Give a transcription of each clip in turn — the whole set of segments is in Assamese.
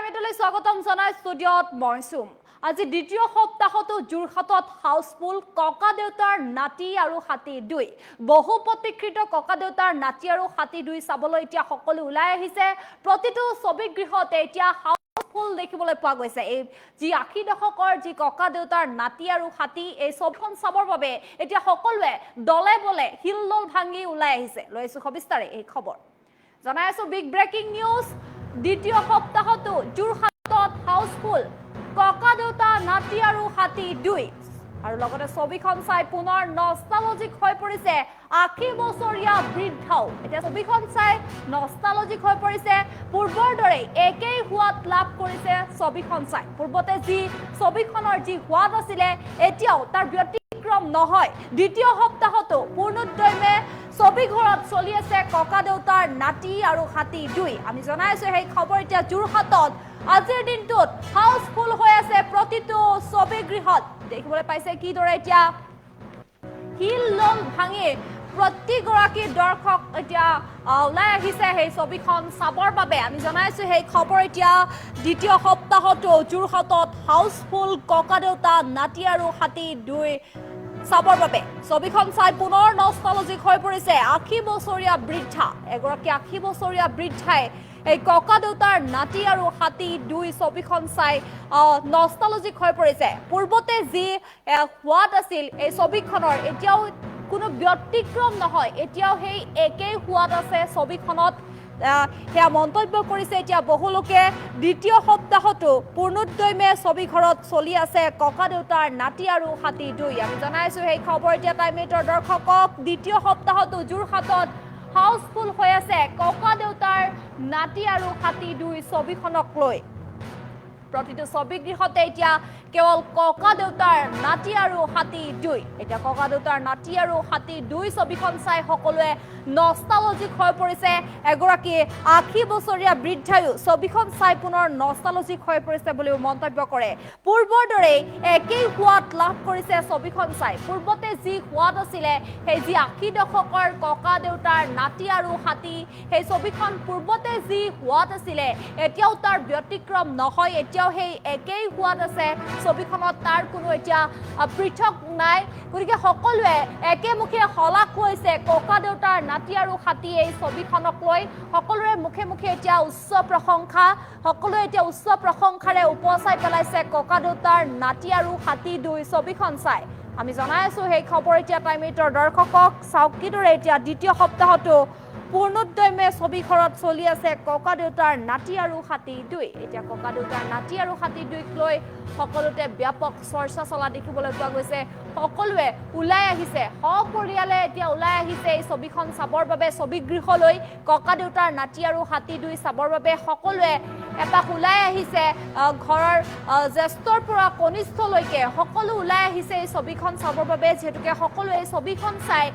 টাইমলৈ স্বাগতম জনাই ষ্টুডিঅ'ত মইছুম আজি দ্বিতীয় সপ্তাহতো যোৰহাটত হাউসফুল ককা দেউতাৰ নাতি আৰু হাতী দুই বহু প্ৰতীক্ষিত ককা দেউতাৰ নাতি আৰু হাতী দুই চাবলৈ এতিয়া সকলো ওলাই আহিছে প্ৰতিটো ছবি গৃহতে এতিয়া হাউসফুল দেখিবলৈ পোৱা গৈছে এই যি ৮০ দশকৰ যি ককা দেউতাৰ নাতি আৰু হাতী এই ছবিখন চাবৰ বাবে এতিয়া সকলোৱে দলে বলে হিলদল ভাঙি ওলাই আহিছে লৈছো খবিস্তাৰে এই খবৰ জনাই আছো বিগ ব্ৰেকিং নিউজ দ্বিতীয় সপ্তাহতো যোৰহাটত হাউসফুল ককা দেউতা নাতি আৰু হাতী দুই আৰু লগতে ছবিখন চাই পুনৰ নষ্টালজিক হৈ পৰিছে ৮০ বছৰীয়া বৃদ্ধাও এতিয়া ছবিখন চাই নষ্টালজিক হৈ পৰিছে পূৰ্বৰ দৰে একেই সোৱাদ লাভ কৰিছে ছবিখন চাই পূৰ্বতে যি ছবিখনৰ যি সোৱাদ আছিলে এতিয়াও তাৰ ব্যতিক্ৰম নহয় দ্বিতীয় সপ্তাহতো পূৰ্ণোদ্যমে ছবি ঘৰত চলি আছে ককা দেউতাৰ নাতি আৰু হাতী দুই আমি জনাইছো সেই খবৰ এতিয়া যোৰহাটত আজিৰ দিনটোত হাউসফুল হৈ আছে প্ৰতিটো ছবি গৃহত দেখিবলৈ পাইছে কিদৰে এতিয়া হিলদল ভাঙি প্ৰতিগৰাকী দৰ্শক এতিয়া ওলাই আহিছে সেই ছবিখন চাবৰ বাবে আমি জনাইছো সেই খবৰ এতিয়া দ্বিতীয় সপ্তাহতো যোৰহাটত হাউসফুল ককা দেউতা নাতি আৰু হাতী দুই চাবৰ বাবে ছবিখন চাই পুনৰ নষ্টালজিক হৈ পৰিছে ৮০ বছৰীয়া বৃদ্ধা এগৰাকী ৮০ বছৰীয়া বৃদ্ধাই এই ককা দেউতাৰ নাতি আৰু হাতী দুই ছবিখন চাই নষ্টালজিক হৈ পৰিছে পূৰ্বতে যি সোৱাদ আছিল এই ছবিখনৰ এতিয়াও কোনো ব্যতিক্ৰম নহয় এতিয়াও সেই একেই সোৱাদ আছে ছবিখনত সেয়া মন্তব্য কৰিছে এতিয়া বহু লোকে দ্বিতীয় সপ্তাহতো পূৰ্ণোদ্যমে ছবি ঘৰত চলি আছে ককা দেউতাৰ নাতি আৰু হাতী দুই আমি জনাইছো সেই খবৰ এতিয়া টাইমেটৰ দৰ্শকক দ্বিতীয় সপ্তাহতো যোৰহাটত হাউসফুল হৈ আছে ককা দেউতাৰ নাতি আৰু হাতী দুই ছবিখনক লৈ প্ৰতিটো ছবি গৃহতে এতিয়া কেৱল ককা দেউতাৰ নাতি আৰু হাতী দুই এতিয়া ককা দেউতাৰ নাতি আৰু হাতী দুই ছবিখন চাই সকলোৱে নষ্টালজিক হৈ পৰিছে এগৰাকী ৮০ বছৰীয়া বৃদ্ধায়ো ছবিখন চাই পুনৰ নষ্টালজিক হৈ পৰিছে বুলিও মন্তব্য কৰে পূৰ্বৰ দৰে একেই সোৱাদ লাভ কৰিছে ছবিখন চাই পূৰ্বতে যি সোৱাদ আছিলে সেই যি ৮০ দশকৰ ককা দেউতাৰ নাতি আৰু হাতী সেই ছবিখন পূৰ্বতে যি সোৱাদ আছিলে এতিয়াও তাৰ ব্যতিক্ৰম নহয় এতিয়াও সেই একেই সোৱাদ আছে ছবিখনত তাৰ কোনো এতিয়া পৃথক নাই গতিকে সকলোৱে একেমুখে হলাক হৈছে ককা দেউতাৰ নাতি আৰু হাতী এই ছবিখনক লৈ সকলোৰে মুখে মুখে এতিয়া উচ্চ প্ৰশংসা সকলোৱে এতিয়া উচ্চ প্ৰশংসাৰে উপচাই পেলাইছে ককা দেউতাৰ নাতি আৰু হাতী দুই ছবিখন চাই আমি জনাই আছো সেই খবৰ এতিয়া টাইমেটৰ দৰ্শকক চাওক কিদৰে এতিয়া দ্বিতীয় সপ্তাহতো পূৰ্ণোদ্যমে ছবি ঘৰত চলি আছে ককা দেউতাৰ নাতি আৰু হাতী দুই এতিয়া ককা দেউতাৰ নাতি আৰু হাতী দুইক লৈ সকলোতে ব্যাপক চৰ্চা চলা দেখিবলৈ পোৱা গৈছে সকলোৱে ওলাই আহিছে সপৰিয়ালে এতিয়া ওলাই আহিছে এই ছবিখন চাবৰ বাবে ছবি গৃহলৈ ককা দেউতাৰ নাতি আৰু হাতী দুই চাবৰ বাবে সকলোৱে এপাক ওলাই আহিছে ঘৰৰ জ্যেষ্ঠৰ পৰা কনিষ্ঠলৈকে সকলো ওলাই আহিছে এই ছবিখন চাবৰ বাবে যেহেতুকে সকলোৱে এই ছবিখন চাই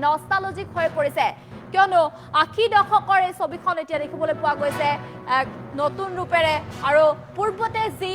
নষ্টালজিক হৈ পৰিছে কিয়নো ৮০ দশকৰ এই ছবিখন এতিয়া দেখিবলৈ পোৱা গৈছে নতুন ৰূপেৰে আৰু পূৰ্বতে যি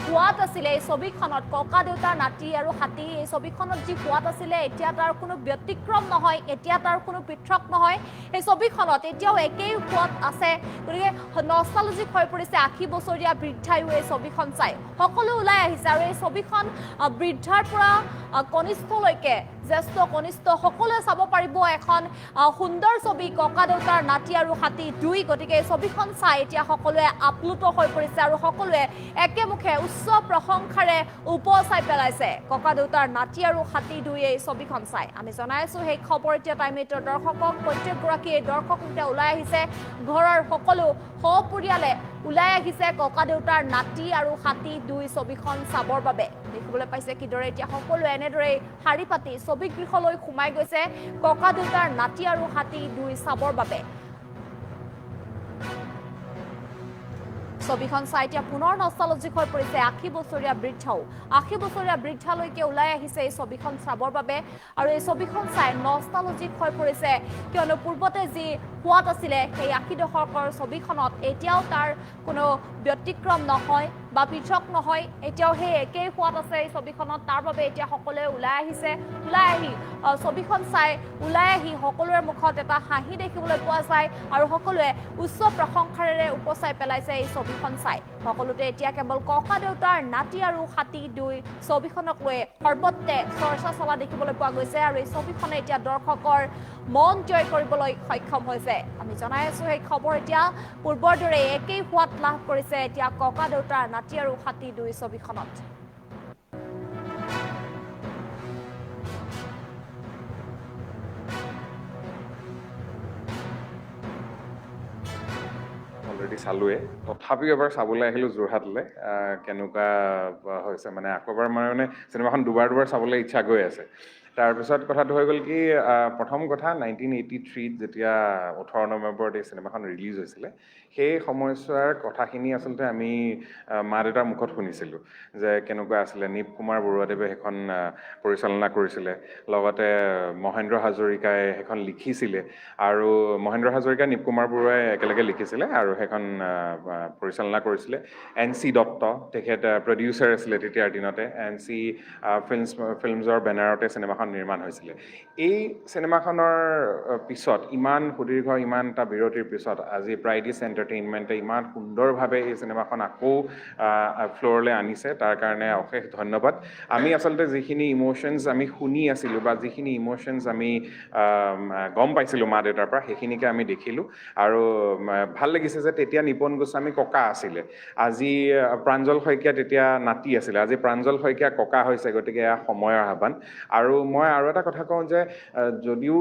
সোৱাদ আছিলে এই ছবিখনত ককা দেউতাৰ নাতি আৰু হাতী এই ছবিখনত যি সোৱাদ আছিলে এতিয়া তাৰ কোনো ব্যতিক্ৰম নহয় এতিয়া তাৰ কোনো পৃথক নহয় এই ছবিখনত এতিয়াও একেই সোৱাদ আছে গতিকে নষ্টালজিক হৈ পৰিছে ৮০ বছৰীয়া বৃদ্ধায়ো এই ছবিখন চাই সকলো ওলাই আহিছে আৰু এই ছবিখন বৃদ্ধাৰ পৰা কনিষ্ঠলৈকে জ্যেষ্ঠ কনিষ্ঠ সকলোৱে চাব পাৰিব এখন সুন্দৰ ছবি ককা দেউতাৰ নাতি আৰু হাতী দুই গতিকে এই ছবিখন চাই এতিয়া সকলোৱে আপ্লুত হৈ পৰিছে আৰু সকলোৱে একেমুখে উচ্চ প্ৰশংসাৰে উপচাই পেলাইছে ককা দেউতাৰ নাতি আৰু হাতী দুই এই ছবিখন চাই আমি জনাইছো সেই খবৰ এতিয়া টাইমেটৰ দৰ্শকক প্ৰত্যেকগৰাকী এই দৰ্শক এতিয়া ওলাই আহিছে ঘৰৰ সকলো সপৰিয়ালে ওলাই আহিছে ককা দেউতাৰ নাতি আৰু হাতী দুই ছবিখন চাবৰ বাবে দেখিবলৈ পাইছে কিদৰে এতিয়া সকলোৱে এনেদৰে শাৰী পাতি ছবি গৃহলৈ সোমাই গৈছে ককা দেউতাৰ নাতি আৰু হাতী দুই চাবৰ বাবে ছবিখন চাই এতিয়া পুনৰ নষ্টালজিক হৈ পৰিছে ৮০ বছৰীয়া বৃদ্ধাও ৮০ বছৰীয়া বৃদ্ধালৈকে ওলাই আহিছে এই ছবিখন চাবৰ বাবে আৰু এই ছবিখন চাই নষ্টালজিক হৈ পৰিছে কিয়নো পূৰ্বতে যি সোৱাদ আছিলে সেই ৮০ দশকৰ ছবিখনত এতিয়াও তাৰ কোনো ব্যতিক্ৰম নহয় বা পৃথক নহয় এতিয়াও সেই একেই সোৱাদ আছে এই ছবিখনত তাৰ বাবে এতিয়া সকলোৱে ওলাই আহি ছবিখন চাই ওলাই আহি সকলোৰে মুখত এটা হাঁহি দেখিবলৈ পোৱা যায় আৰু সকলোৱে উচ্চ প্ৰশংসাৰে উপচাই পেলাইছে এই ছবিখন চাই সকলোতে এতিয়া কেৱল ককাদেউতাৰ নাতি আৰু হাতী 2 ছবিখনক লৈ সৰ্বত্ৰে চৰ্চা চলা দেখিবলৈ পোৱা গৈছে আৰু এই ছবিখনে এতিয়া দৰ্শকৰ মন জয় কৰিবলৈ সক্ষম হৈছে আমি জনাই আছো এই খবৰ এতিয়া পূৰ্বৰ দৰে একেই সোৱাদ লাভ কৰিছে এতিয়া ককাদেউতাৰ নাতি আৰু হাতী 2 ছবিখনত অলৰেডি চালোৱে তথাপিও এবাৰ চাবলৈ আহিলোঁ যোৰহাটলৈ কেনেকুৱা হৈছে মানে আকৌ এবাৰ মানে চিনেমাখন দুবাৰ চাবলৈ ইচ্ছা গৈ আছে তাৰপিছত কথাটো হৈ গ'ল কি প্ৰথম কথা 1983 যেতিয়া 18 নৱেম্বৰত এই চিনেমাখন ৰিলিজ হৈছিলে সেই সময়ছোৱাৰ কথাখিনি আচলতে আমি মা দেউতাৰ মুখত শুনিছিলোঁ যে কেনেকুৱা আছিলে নীপ কুমাৰ বৰুৱাদেৱে সেইখন পৰিচালনা কৰিছিলে লগতে মহেন্দ্ৰ হাজৰিকাই সেইখন লিখিছিলে আৰু মহেন্দ্ৰ হাজৰিকা নীপ কুমাৰ বৰুৱাই একেলগে লিখিছিলে আৰু সেইখন পৰিচালনা কৰিছিলে NC দত্ত তেখেত প্ৰডিউচাৰ আছিলে তেতিয়াৰ দিনতে NC ফিল্মছৰ বেনাৰতে চিনেমাখন নিৰ্মাণ হৈছিলে এই চিনেমাখনৰ পিছত ইমান সুদীৰ্ঘ ইমান এটা বিৰতিৰ পিছত আজি প্ৰাইডিছ এণ্টাৰটেইনমেণ্টে ইমান সুন্দৰভাৱে এই চিনেমাখন আকৌ ফ্ল'ৰলৈ আনিছে তাৰ কাৰণে অশেষ ধন্যবাদ আমি আচলতে যিখিনি ইম'শ্যনছ আমি শুনি আছিলোঁ বা যিখিনি ইম'শ্যনছ আমি গম পাইছিলোঁ মা দেউতাৰ পৰা সেইখিনিকে আমি দেখিলোঁ আৰু ভাল লাগিছে যে তেতিয়া নিপন গোস্বামী ককা আছিলে আজি প্ৰাঞ্জল শইকীয়া তেতিয়া নাতি আছিলে আজি প্ৰাঞ্জল শইকীয়া ককা হৈছে গতিকে এয়া সময়ৰ আহ্বান আৰু মই আৰু এটা কথা কওঁ যে যদিও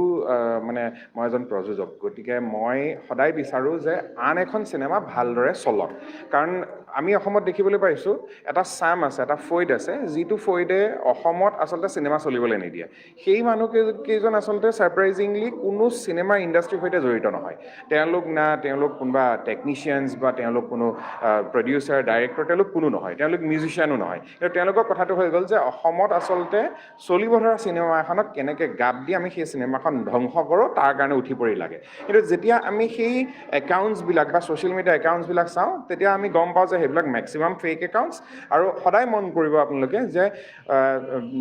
মানে মই এজন প্ৰযোজক গতিকে মই সদায় বিচাৰোঁ যে আন এখন চিনেমা ভালদৰে চলক কাৰণ আমি অসমত দেখিবলৈ পাইছোঁ এটা চাম আছে এটা ফৈদ আছে যিটো ফৈদে অসমত আচলতে চিনেমা চলিবলৈ নিদিয়ে সেই মানুহকেইজন আচলতে ছাৰপ্ৰাইজিংলি কোনো চিনেমা ইণ্ডাষ্ট্ৰীৰ সৈতে জড়িত নহয় তেওঁলোক কোনোবা টেকনিচিয়ানছ বা তেওঁলোক কোনো প্ৰডিউচাৰ ডাইৰেক্টৰ তেওঁলোক কোনো নহয় তেওঁলোক মিউজিচিয়ানো নহয় কিন্তু তেওঁলোকৰ কথাটো হৈ গ'ল যে অসমত আচলতে চলিব ধৰা চিনেমা এখনক কেনেকৈ গাপ দি আমি সেই চিনেমাখন ধ্বংস কৰোঁ তাৰ কাৰণে উঠি পৰি লাগে কিন্তু যেতিয়া আমি সেই একাউণ্টছবিলাক বা ছ'চিয়েল মিডিয়া একাউণ্টছবিলাক চাওঁ তেতিয়া আমি গম পাওঁ যে সেইবিলাক মেক্সিমাম ফেক একাউণ্টছ আৰু সদায় মন কৰিব আপোনালোকে যে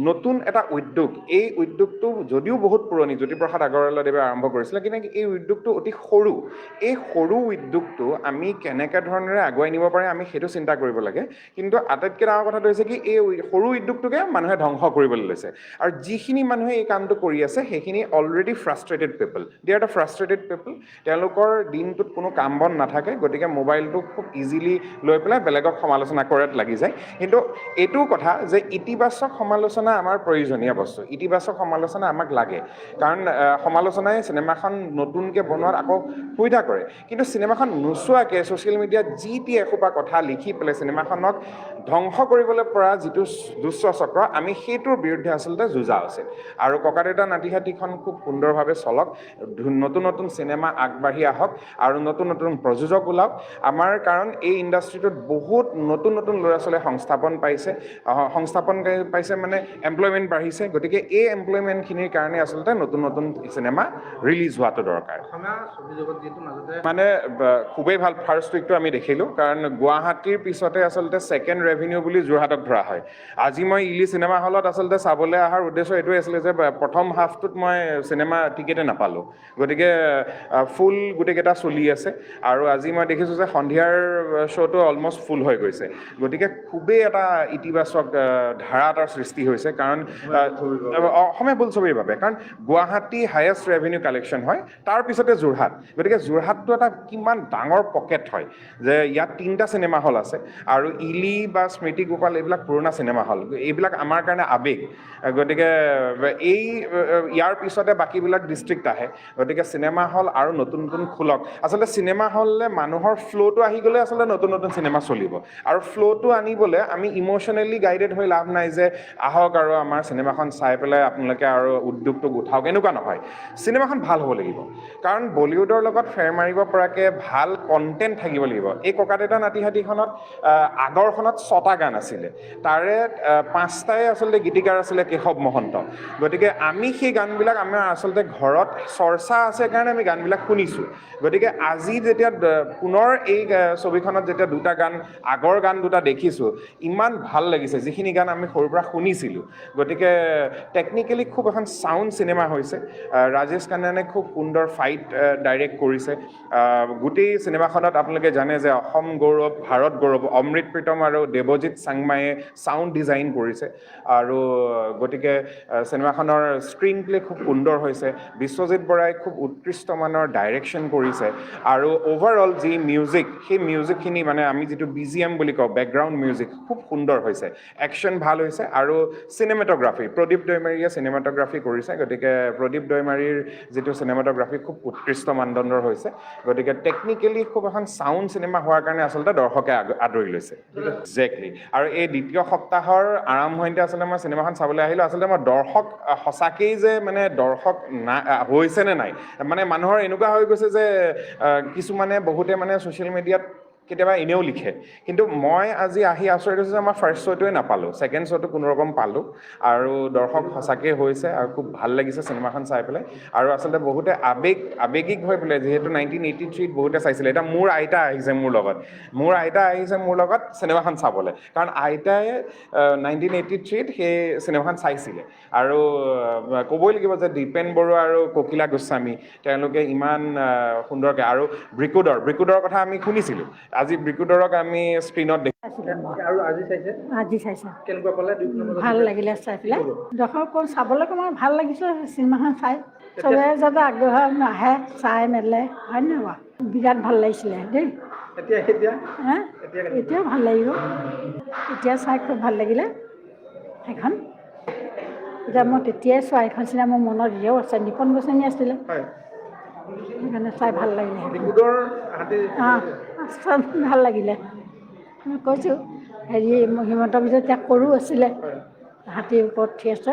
নতুন এটা উদ্যোগ এই উদ্যোগটো যদিও বহুত পুৰণি জ্যোতিপ্ৰসাদ আগৰৱালাদেৱে আৰম্ভ কৰিছিলে কিন্তু এই উদ্যোগটো অতি সৰু এই সৰু উদ্যোগটো আমি কেনেকৈ ধৰণেৰে আগুৱাই নিব পাৰে আমি সেইটো চিন্তা কৰিব লাগে কিন্তু আটাইতকৈ ডাঙৰ কথাটো হৈছে কি এই সৰু উদ্যোগটোকে মানুহে ধ্বংস কৰিবলৈ লৈছে আৰু যিখিনি মানুহে এই কামটো কৰি আছে সেইখিনি already frustrated people they are the frustrated people তেওঁলোকৰ দিনটোত কোনো কাম বন নাথাকে গতিকে মোবাইলটো খুব ইজিলি লৈ পেলাই বেলেগক সমালোচনা কৰাত লাগি যায় কিন্তু এইটো কথা যে ইতিবাচক সমালোচনা আমাৰ প্ৰয়োজনীয় বস্তু ইতিবাচক সমালোচনা আমাক লাগে কাৰণ সমালোচনাই চিনেমাখন নতুনকৈ বনোৱাত আকৌ সুবিধা কৰে কিন্তু চিনেমাখন নোচোৱাকৈ ছ'চিয়েল মিডিয়াত যি টি এসোপা কথা লিখি পেলাই চিনেমাখনক ধ্বংস কৰিবলৈ পৰা যিটো দুষ্ট চক্ৰ আমি সেইটোৰ বিৰুদ্ধে আচলতে যুঁজা উচিত আৰু ককাদেউতা নাতি হাতীখন খুব সুন্দৰভাৱে চলক নতুন চিনেমা আগবাঢ়ি আহক আৰু নতুন প্ৰযোজক ওলাওক আমাৰ কাৰণ এই ইণ্ডাষ্ট্ৰিটোত বহুত নতুন ল'ৰা ছোৱালীয়ে সংস্থাপন পাইছে মানে এমপ্লয়মেণ্ট বাঢ়িছে গতিকে এই এমপ্লয়মেণ্টখিনিৰ কাৰণে আচলতে নতুন চিনেমা ৰিলিজ হোৱাটো দৰকাৰ মানে খুবেই ভাল ফাৰ্ষ্ট উইকটো আমি দেখিলোঁ কাৰণ গুৱাহাটীৰ পিছতে আচলতে ছেকেণ্ড ৰেভিনিউ বুলি যোৰহাটক ধৰা হয় আজি মই ইলি চিনেমা হলত আচলতে চাবলৈ অহাৰ উদ্দেশ্য এইটোৱে আছিলে যে প্ৰথম হাফটোত মই চিনেমা টিকেটে নাপালোঁ গতিকে ফুল গোটেইকেইটা চলি আছে আৰু আজি মই দেখিছোঁ যে সন্ধিয়াৰ শ্ব'টো অলমষ্ট ফুল হৈ গৈছে গতিকে খুবেই এটা ইতিবাচক ধাৰা এটাৰ সৃষ্টি হৈছে কাৰণ অসমীয়া বোলছবিৰ বাবে কাৰণ গুৱাহাটী হায়েষ্ট ৰেভিনিউ কালেকশ্যন হয় তাৰপিছতে যোৰহাট গতিকে যোৰহাটটো এটা কিমান ডাঙৰ পকেট হয় যে ইয়াত 3টা চিনেমা হল আছে আৰু ইলি বা স্মৃতি গোপাল এইবিলাক পুৰণা চিনেমা হল এইবিলাক আমাৰ কাৰণে আৱেগ গতিকে ইয়াৰ পিছতে বাকীবিলাক ডিষ্ট্ৰিক্ট আহে গতিকে চিনেমা হল আৰু নতুন খোলক আচলতে চিনেমা হললে মানুহৰ ফ্ল'টো আহি গ'লে আচলতে নতুন চিনেমা চলিব আৰু ফ্ল'টো আনিবলৈ আমি ইম'শ্যনেলি গাইডেড হৈ লাভ নাই যে আহক আৰু আমাৰ চিনেমাখন চাই পেলাই আপোনালোকে আৰু উদ্যোগটোক উঠাওক এনেকুৱা নহয় চিনেমাখন ভাল হ'ব লাগিব কাৰণ বলিউডৰ লগত ফেৰ মাৰিব পৰাকৈ ভাল কণ্টেণ্ট থাকিব লাগিব এই ককাদেউতা নাতি হাতীখনত আগৰখনত 6টা গান আছিলে তাৰে 5টাই আচলতে গীতিকাৰ আছিলে কেশৱ মহন্ত গতিকে আমি সেই গানবিলাক আমাৰ আচলতে ঘৰত চৰ্চা আছে কাৰণে আমি গানবিলাক শুনিছোঁ গতিকে আজি যেতিয়া পুনৰ এই ছবিখনত যেতিয়া দুটা গান আগৰ গান দুটা দেখিছোঁ ইমান ভাল লাগিছে যিখিনি গান আমি সৰুৰ পৰা শুনিছিলোঁ গতিকে টেকনিকেলি খুব এখন চাউণ্ড চিনেমা হৈছে ৰাজেশ খান্নানে খুব সুন্দৰ ফাইট ডাইৰেক্ট কৰিছে গোটেই চিনেমাখনত আপোনালোকে জানে যে অসম গৌৰৱ ভাৰত গৌৰৱ অমৃত প্ৰীতম আৰু দেৱজিৎ চাংমায়ে চাউণ্ড ডিজাইন কৰিছে আৰু গতিকে চিনেমাখনৰ স্ক্ৰীন প্লে খুব সুন্দৰ হৈছে বিশ্বজিৎ বৰাই খুব উৎকৃষ্ট মানৰ ডাইৰেকশ্যন কৰিছে আৰু অভাৰঅল যি মিউজিক সেই মিউজিকখিনি মানে আমি যিটো BGM বুলি কওঁ বেকগ্ৰাউণ্ড মিউজিক খুব সুন্দৰ হৈছে একশ্যন ভাল হৈছে আৰু চিনেমেট'গ্ৰাফী প্ৰদীপ দৈমাৰীয়ে চিনেমেট'গ্ৰাফী কৰিছে গতিকে প্ৰদীপ দৈমাৰীৰ যিটো চিনেমেট'গ্ৰাফী খুব উৎকৃষ্ট মানদণ্ডৰ হৈছে গতিকে টেকনিকেলি খুব এখন চাউণ্ড চিনেমা হোৱাৰ কাৰণে আচলতে দৰ্শকে আদৰি লৈছে একজেক্টলি আৰু এই দ্বিতীয় সপ্তাহৰ আৰম্ভণিতে আচলতে মই চিনেমাখন চাবলৈ আহিলোঁ আচলতে মই দৰ্শক সঁচাকেই যে মানে দৰ্শক হৈছে নে নাই মানে মানুহৰ এনেকুৱা হৈ গৈছে যে কিছুমানে বহুতে মানে ছ'চিয়েল মিডিয়াত কেতিয়াবা এনেও লিখে কিন্তু মই আজি আহি আচৰিত হৈছোঁ যে আমাৰ ফাৰ্ষ্ট শ্ব'টোৱে নাপালোঁ ছেকেণ্ড শ্ব'টো কোনোৰকম পালোঁ আৰু দৰ্শক সঁচাকৈ হৈছে আৰু খুব ভাল লাগিছে চিনেমাখন চাই পেলাই আৰু আচলতে বহুতে আৱেগিক হৈ পেলাই যিহেতু 1983ত বহুতে চাইছিলে এতিয়া মোৰ আইতা আহিছে মোৰ লগত চিনেমাখন চাবলৈ কাৰণ আইতাই 1983ত সেই চিনেমাখন চাইছিলে আৰু ক'বই লাগিব যে দীপেন বৰুৱা আৰু ককিলা গোস্বামী তেওঁলোকে ইমান সুন্দৰকৈ আৰু ব্ৰিকুডৰ কথা আমি শুনিছিলোঁ আজি ব্ৰিকুডৰক আমি স্ক্ৰীণত আৰু আজি চাইছে কেনেকুৱা পালে ভাল লাগিলে চাই পেলাই দৰ্শক চাবলৈ তোমাৰ ভাল লাগিছে চিনেমাখন চাই চবে যাতে আগ্ৰহ আহে চাই মেলে হয় নে নহয় বিৰাট ভাল লাগিছিলে দেই এতিয়াও ভাল লাগিব এতিয়া চাই খুব ভাল লাগিলে সেইখন এতিয়া মই তেতিয়াই চোৱা এইখন চিনেমা মোৰ মনত এতিয়াও আছে নিপন গোস্বামী আছিলে সেইকাৰণে চাই ভাল লাগিলে ভাল লাগিলে মই কৈছোঁ হেৰি হিমন্ত বিশ্ব এতিয়া সৰু আছিলে হাতীৰ ওপৰত উঠি আছে